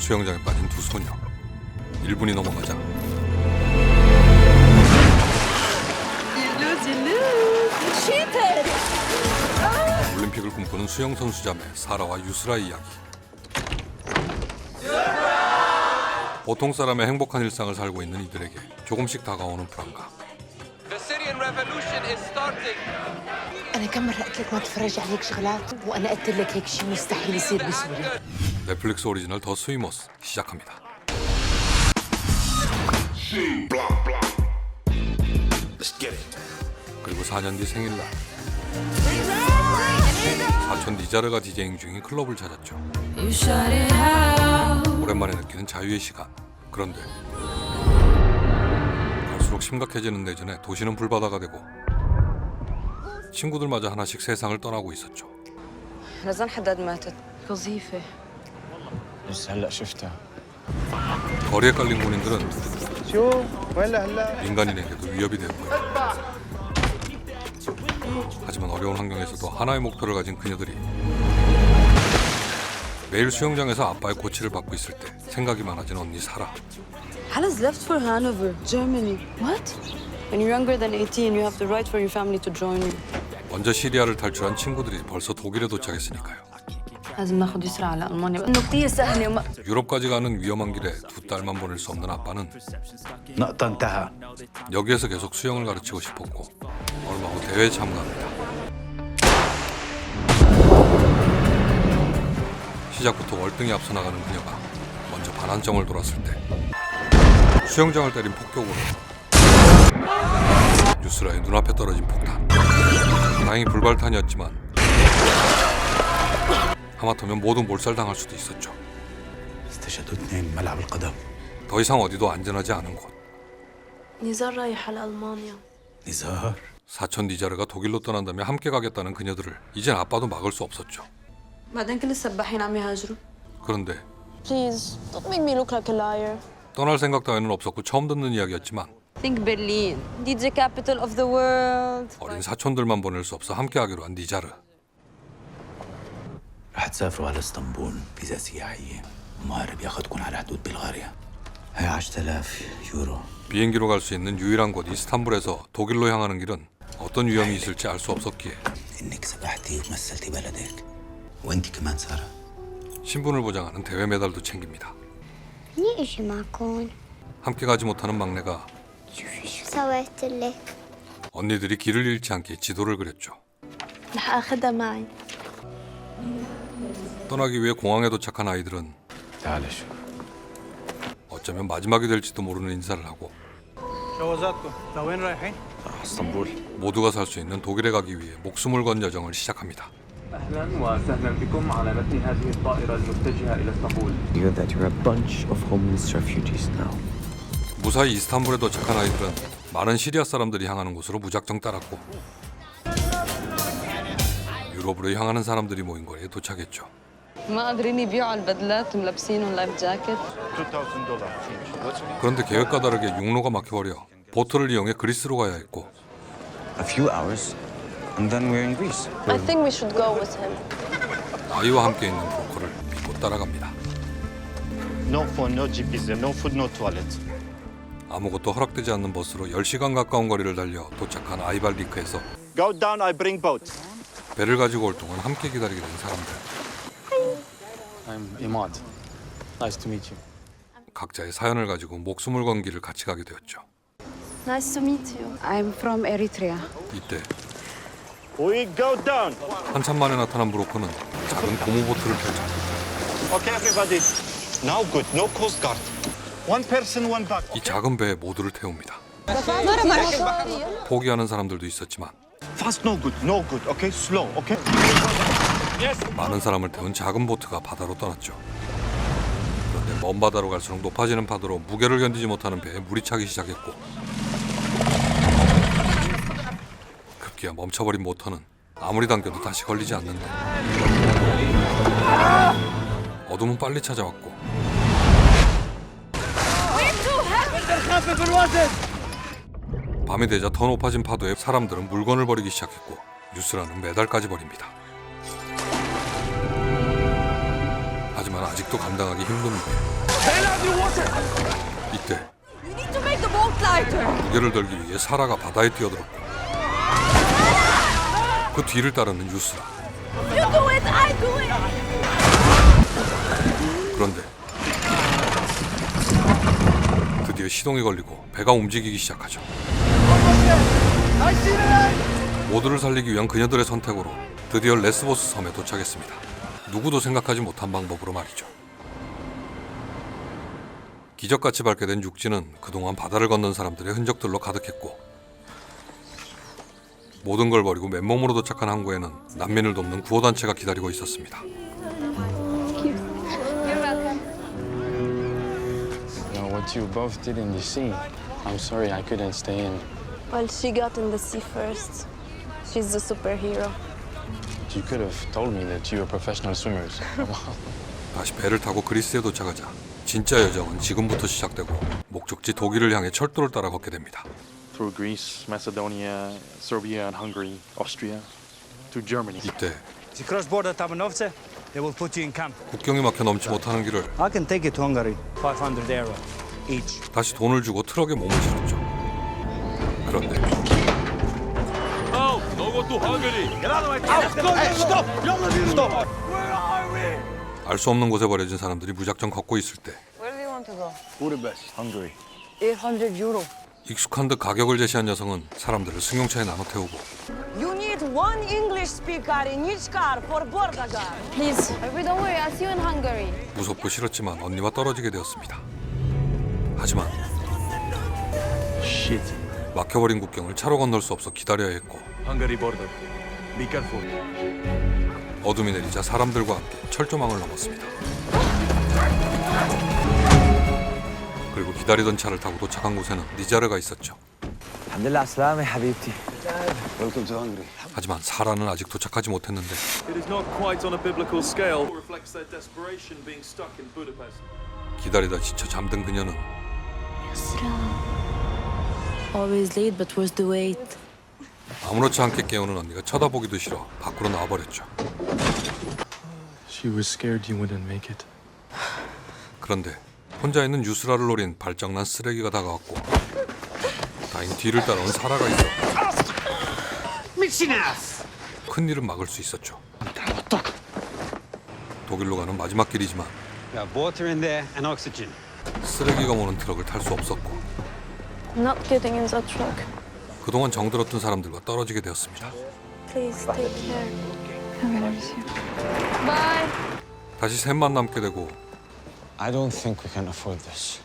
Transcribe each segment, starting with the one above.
수영장에 빠진 두 소녀. 1분이 넘어가자 올림픽을 꿈꾸는 수영 선수자매 사라와 유스라의 이야기. 보통 사람의 행복한 일상을 살고 있는 이들에게 조금씩 다가오는 불안감. The Syrian revolution is starting. أنا كم مرة قلت لك ما تتفرج على هيك شغلات وأنا قلت لك هيك شيء مستحيل يصير بسوريا. 넷플릭스 오리지널 더 스위머스 시작합니다. 그리고 4년 뒤 생일날 사촌 니자르가 디제잉 중인 클럽을 찾았죠. 오랜만에 느끼는 자유의 시간. 그런데 갈수록 심각해지는 내전에 도시는 불바다가 되고 친구들마저 하나씩 세상을 떠나고 있었죠. رزان حداد ماتت وظيفة. بس هلا شفتها 거리에 깔린 군인들은 شو ولا هلا 민간인에게도 위협이 되어 보입니다. 하지만 어려운 환경에서도 하나의 목표를 가진 그녀들이 매일 수영장에서 아빠의 코치를 받고 있을 때 생각이 많아진 언니 사라. Hannah's left for Hanover, Germany. What? When you're younger than 18, you have the right for your family to join you. 먼저 시리아를 탈출한 친구들이 벌써 독일에 도착했으니까요. لازم ناخذ يسرى على ألمانيا إنه كتير سهلة وما 유럽까지 가는 위험한 길에 두 딸만 보낼 수 없는 아빠는 نقطة انتهى 여기에서 계속 수영을 가르치고 싶었고 얼마 후 대회에 참가합니다. 시작부터 월등히 앞서 나가는 그녀가 먼저 반환점을 돌았을 때 수영장을 때린 폭격으로 유스라의 눈앞에 떨어진 폭탄. 다행히 불발탄이었지만 하마터면 모두 몰살당할 수도 있었죠. استشهدوا اثنين بملعب القدم 더 이상 어디도 안전하지 않은 곳. نزار رايح على ألمانيا. نزار 사촌 니자르가 독일로 떠난다며 함께 가겠다는 그녀들을 이젠 아빠도 막을 수 없었죠. بعدين كل السباحين عم يهاجروا. 그런데 Please, don't make me look like a liar. 떠날 생각 따위는 없었고 처음 듣는 이야기였지만 Think Berlin, DJ capital of the world. 어린 사촌들만 보낼 수 없어 함께 하기로 한 니자르. رح تسافروا على اسطنبول فيزا سياحية ومهرب ياخذكم على حدود بلغاريا هي 10,000 يورو 비행기로 갈 수 있는 유일한 곳 이스탄불에서 독일로 향하는 길은 어떤 위험이 있을지 알 수 없었기에 انك سبحتي ومثلتي بلدك وانت كمان سارة 신분을 보장하는 대회 메달도 챙깁니다. ليه اجي معكم؟ 함께 가지 못하는 막내가 شوفي شو سويت لك. 언니들이 길을 잃지 않게 지도를 그렸죠. رح آخذها معي. 떠나기 위해 공항에 도착한 아이들은 تعال شو 어쩌면 마지막이 될지도 모르는 인사를 하고 جوازاتكم لوين رايحين؟ اسطنبول 모두가 살 수 있는 독일에 가기 위해 목숨을 건 여정을 시작합니다. أهلا وسهلا بكم على متن هذه الطائرة المتجهة إلى اسطنبول. Hear that you're a bunch of homeless refugees now. 무사히 이스탄불에 도착한 아이들은 많은 시리아 사람들이 향하는 곳으로 무작정 따랐고 유럽으로 향하는 사람들이 모인 거리에 도착했죠. ما قادرين يبيعوا البدلات ملبسينهم لايف جاكيت. $2,000. 그런데 계획과 다르게 육로가 막혀버려 보트를 이용해 그리스로 가야 했고 A few hours, and then we're in Greece. I think we should go with him. 아이와 함께 있는 브로커를 믿고 따라갑니다. No phone, no GPS, no food, no toilet. 아무것도 허락되지 않는 버스로 10시간 가까운 거리를 달려 도착한 아이발리크에서 Go down, I bring boat. 배를 가지고 올 동안 함께 기다리게 된 사람들. I'm Imad. Nice to meet you. 각자의 사연을 가지고 목숨을 건 길을 같이 가게 되었죠. Nice to meet you. I'm from Eritrea. 이때 We go down. 한참 만에 나타난 브로커는 작은 고무보트를 펼쳤다. Okay, everybody. Now good, no coast guard. One person, one bag. 이 작은 배에 모두를 태웁니다. 포기하는 사람들도 있었지만 Fast, no good, no good. Okay, slow. Okay. 많은 사람을 태운 작은 보트가 바다로 떠났죠. 그런데 먼 바다로 갈수록 높아지는 파도로 무게를 견디지 못하는 배에 물이 차기 시작했고 급기야 멈춰버린 모터는 아무리 당겨도 다시 걸리지 않는다. 어둠은 빨리 찾아왔고 밤이 되자 더 높아진 파도에 사람들은 물건을 버리기 시작했고 유스라는 메달까지 버립니다. 하지만 아직도 감당하기 힘든 무게. 이때 You need to make the boat lighter. 무게를 들기 위해 사라가 바다에 뛰어들었고 그 뒤를 따르는 유스라. You do it, I do it. 그런데 드디어 시동이 걸리고 배가 움직이기 시작하죠. 모두를 살리기 위한 그녀들의 선택으로 드디어 레스보스 섬에 도착했습니다. 누구도 생각하지 못한 방법으로 말이죠. 기적같이 밝게된 육지는 그동안 바다를 건넌 사람들의 흔적들로 가득했고 모든 걸 버리고 맨몸으로 도착한 항구에는 난민을 돕는 구호단체가 기다리고 있었습니다. What you both did in the sea. I'm sorry I couldn't stay in. Well, she got in the sea first. She's the superhero. You could have told me that you were professional swimmers. 다시 배를 타고 그리스에 도착하자 진짜 여정은 지금부터 시작되고 목적지 독일을 향해 철도를 따라 걷게 됩니다. Through Greece, Macedonia, Serbia and Hungary, Austria, to Germany. 이때 The cross-border Tabanovce, they will put you in camp. 국경이 막혀 넘지 못하는 길을 I can take you to Hungary. 500 euro each. 다시 돈을 주고 트럭에 몸을 실었죠. 그런데 알 수 없는 곳에 버려진 사람들이 무작정 걷고 있을 때 Where do you want to go? Budapest, Hungary. 800 euro. 익숙한 듯 가격을 제시한 여성은 사람들을 승용차에 나눠 태우고 You need one English speaker in each car for border guard. Please. Don't worry, I'll see you in Hungary. 무섭고 싫었지만 언니와 떨어지게 되었습니다. 하지만 Shit. 막혀버린 국경을 차로 건널 수 없어 기다려야 했고 Hungary border. Be careful. 어둠이 내리자 사람들과 함께 철조망을 넘었습니다. 그리고 기다리던 차를 타고 도착한 곳에는 니자르가 있었죠. 하지만 사라는 아직 도착하지 못했는데 It is not quite on a biblical scale. Reflects their desperation being stuck in Budapest. 기다리다 지쳐 잠든 그녀는 Always late, but worth the wait. 아무렇지 않게 깨우는 언니가 쳐다보기도 싫어 밖으로 나와버렸죠. She was scared you wouldn't make it. 그런데 혼자 있는 유스라를 노린 발장난 쓰레기가 다가왔고 다행히 뒤를 따라온 사라가 있어 큰 일은 막을 수 있었죠. 독일로 가는 마지막 길이지만 Water in there and oxygen. 쓰레기가 모는 트럭을 탈 수 없었고 Not getting in that truck. 그동안 정들었던 사람들과 떨어지게 되었습니다. Please take care. I'm gonna miss you. Bye. 다시 셋만 남게 되고 I don't think we can afford this.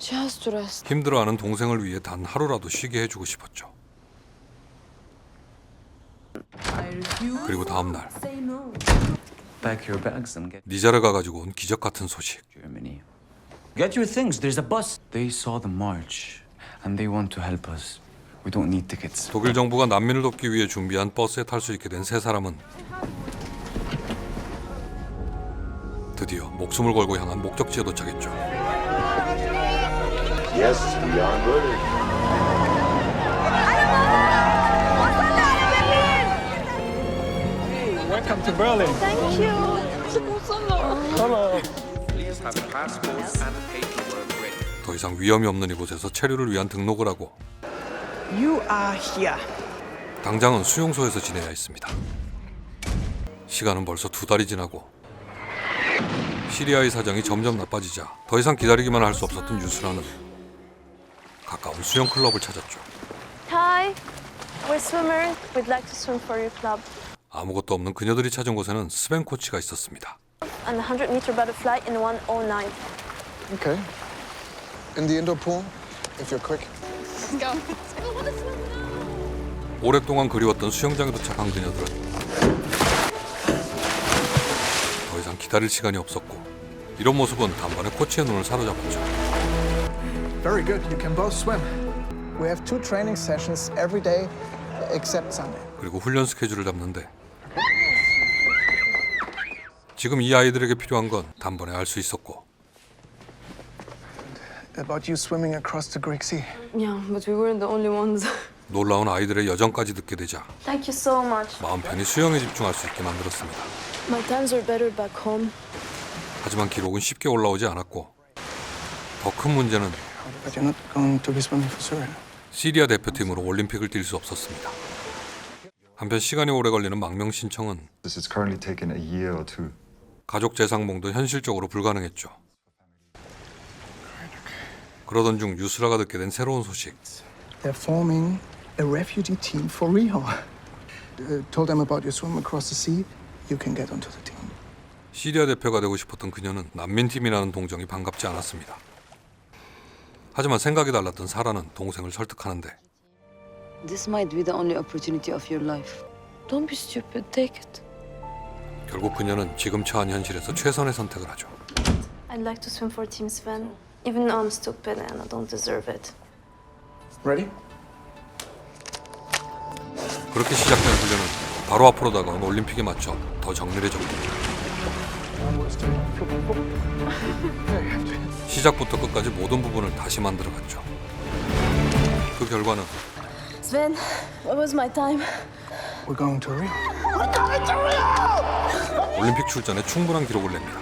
She has to rest. 힘들어하는 동생을 위해 단 하루라도 쉬게 해주고 싶었죠. 그리고 다음 날 Pack your bags and get 니자르가 가지고 온 기적 같은 소식. Germany. Get your things. There's a bus. They saw the march, and they want to help us. We don't need tickets. 독일 정부가 난민을 돕기 위해 준비한 버스에 탈 수 있게 된 세 사람은 드디어 목숨을 걸고 향한 목적지에 도착했죠. Welcome to Berlin. Thank you. Please have passports and paperwork ready. 더 이상 위험이 없는 이곳에서 체류를 위한 등록을 하고 You are here. 당장은 수용소에서 지내야 했습니다. 시간은 벌써 2달이 지나고 시리아의 사정이 점점 나빠지자 더 이상 기다리기만 할 수 없었던 유스라는 가까운 수영 클럽을 찾았죠. Hi. We're swimmers. We'd like to swim for your club. 아무것도 없는 그녀들이 찾은 곳에는 스벤 코치가 있었습니다. And 100-meter butterfly in 109. Okay. In the indoor pool, if you're quick. 오랫동안 그리웠던 수영장에 도착한 그녀들은 더 이상 기다릴 시간이 없었고 이런 모습은 단번에 코치의 눈을 사로잡았죠. Very good. You can both swim. We have 2 training sessions every day except Sunday. 그리고 훈련 스케줄을 잡는데 지금 이 아이들에게 필요한 건 단번에 알 수 있었고 About you swimming across the Greek Sea. Yeah, but we weren't the only ones. 놀라운 아이들의 여정까지 듣게 되자 Thank you so much. 마음 편히 수영에 집중할 수 있게 만들었습니다. My times are better back home. 하지만 기록은 쉽게 올라오지 않았고 더 큰 문제는 But you're not going to be swimming for Syria. 시리아 대표팀으로 올림픽을 뛸 수 없었습니다. 한편 시간이 오래 걸리는 망명 신청은 This is currently taking a year or two. 가족 재상봉도 현실적으로 불가능했죠. 그러던 중 유스라가 듣게 된 새로운 소식. They're forming a refugee team for Rio. Told them about your swim across the sea. You can get onto the team. 시리아 대표가 되고 싶었던 그녀는 난민팀이라는 동정이 반갑지 않았습니다. 하지만 생각이 달랐던 사라는 동생을 설득하는데 This might be the only opportunity of your life. Don't be stupid. Take it. 결국 그녀는 지금 처한 현실에서 최선의 선택을 하죠. I'd like to swim for Team Sven, even though I'm stupid and I don't deserve it. Ready? 그렇게 시작된 훈련은 바로 앞으로 다가온 올림픽에 맞춰 더 정밀해졌고 시작부터 끝까지 모든 부분을 다시 만들어갔죠. 그 결과는 Sven, what was my time? We're going to Rio. 올림픽 출전에 충분한 기록을 냅니다.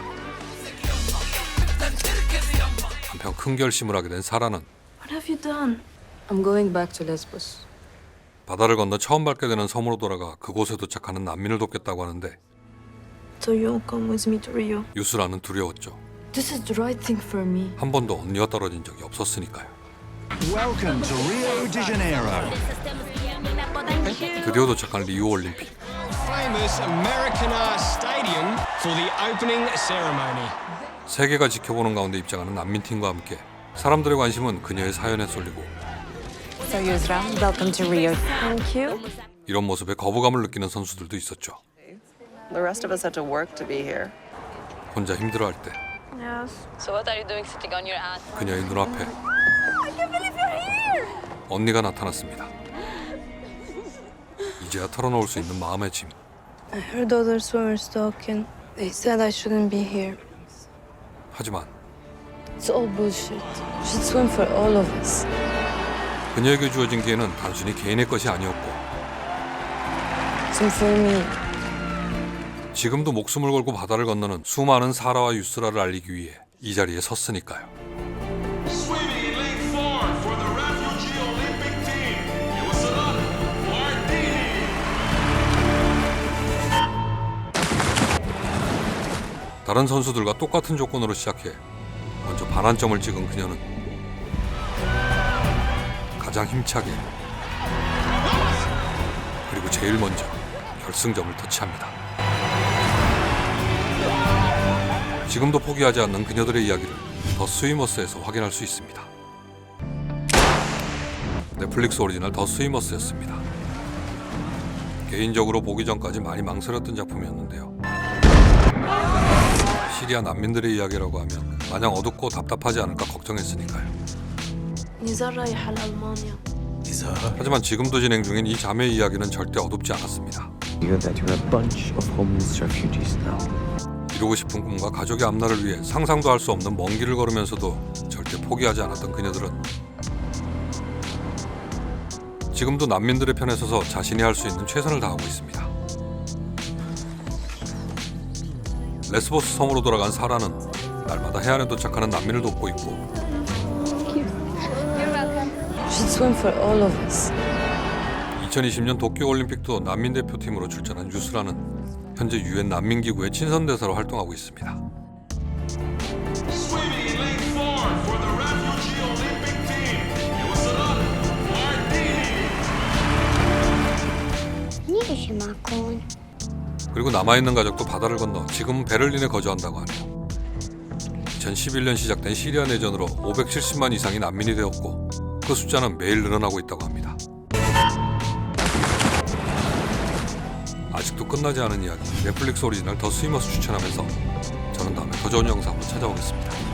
한편 큰 결심을 하게 된 사라는 What have you done? I'm going back to Lesbos. 바다를 건너 처음 밟게 되는 섬으로 돌아가 그곳에 도착하는 난민을 돕겠다고 하는데 So you'll come with me to Rio? 유스라는 두려웠죠. This is the right thing for me. 한 번도 언니와 떨어진 적이 없었으니까요. Welcome to Rio de Janeiro. 드디어 도착한 리우 올림픽. Famous Americana Stadium for the opening ceremony. 세계가 지켜보는 가운데 입장하는 난민팀과 함께 사람들의 관심은 그녀의 사연에 쏠리고 So Yusra, welcome to Rio. Thank you. 이런 모습에 거부감을 느끼는 선수들도 있었죠. The rest of us had to work to be here. 혼자 힘들어할 때 Yes. So what are you doing sitting on your ass? 그녀의 눈앞에 언니가 나타났습니다. 이제야 털어놓을 수 있는 마음의 짐. I heard other swimmers talking. They said I shouldn't be here. 하지만 It's all bullshit. You should swim for all of us. 그녀에게 주어진 기회는 단순히 개인의 것이 아니었고 Swim for me. 지금도 목숨을 걸고 바다를 건너는 수많은 사라와 유스라를 알리기 위해 이 자리에 섰으니까요. 다른 선수들과 똑같은 조건으로 시작해 먼저 반환점을 찍은 그녀는 가장 힘차게 그리고 제일 먼저 결승점을 터치합니다. 지금도 포기하지 않는 그녀들의 이야기를 더 스위머스에서 확인할 수 있습니다. 넷플릭스 오리지널 더 스위머스였습니다. 개인적으로 보기 전까지 많이 망설였던 작품이었는데요. 시리아 난민들의 이야기라고 하면 마냥 어둡고 답답하지 않을까 걱정했으니까요. Nizar رايحة لألمانيا. 하지만 지금도 진행 중인 이 자매의 이야기는 절대 어둡지 않았습니다. 이루고 싶은 꿈과 가족의 앞날을 위해 상상도 할 수 없는 먼 길을 걸으면서도 절대 포기하지 않았던 그녀들은 지금도 난민들의 편에 서서 자신이 할 수 있는 최선을 다하고 있습니다. 레스보스 섬으로 돌아간 사라는 날마다 해안에 도착하는 난민을 돕고 있고 You should swim for all of us. 2020년 도쿄올림픽도 난민 대표팀으로 출전한 유스라는 현재 UN 난민기구의 친선대사로 활동하고 있습니다. 그리고 남아있는 가족도 바다를 건너 지금은 베를린에 거주한다고 하네요. 2011년 시작된 시리아 내전으로 570만 이상이 난민이 되었고 그 숫자는 매일 늘어나고 있다고 합니다. 아직도 끝나지 않은 이야기 넷플릭스 오리지널 더 스위머스 추천하면서 저는 다음에 더 좋은 영상으로 찾아오겠습니다.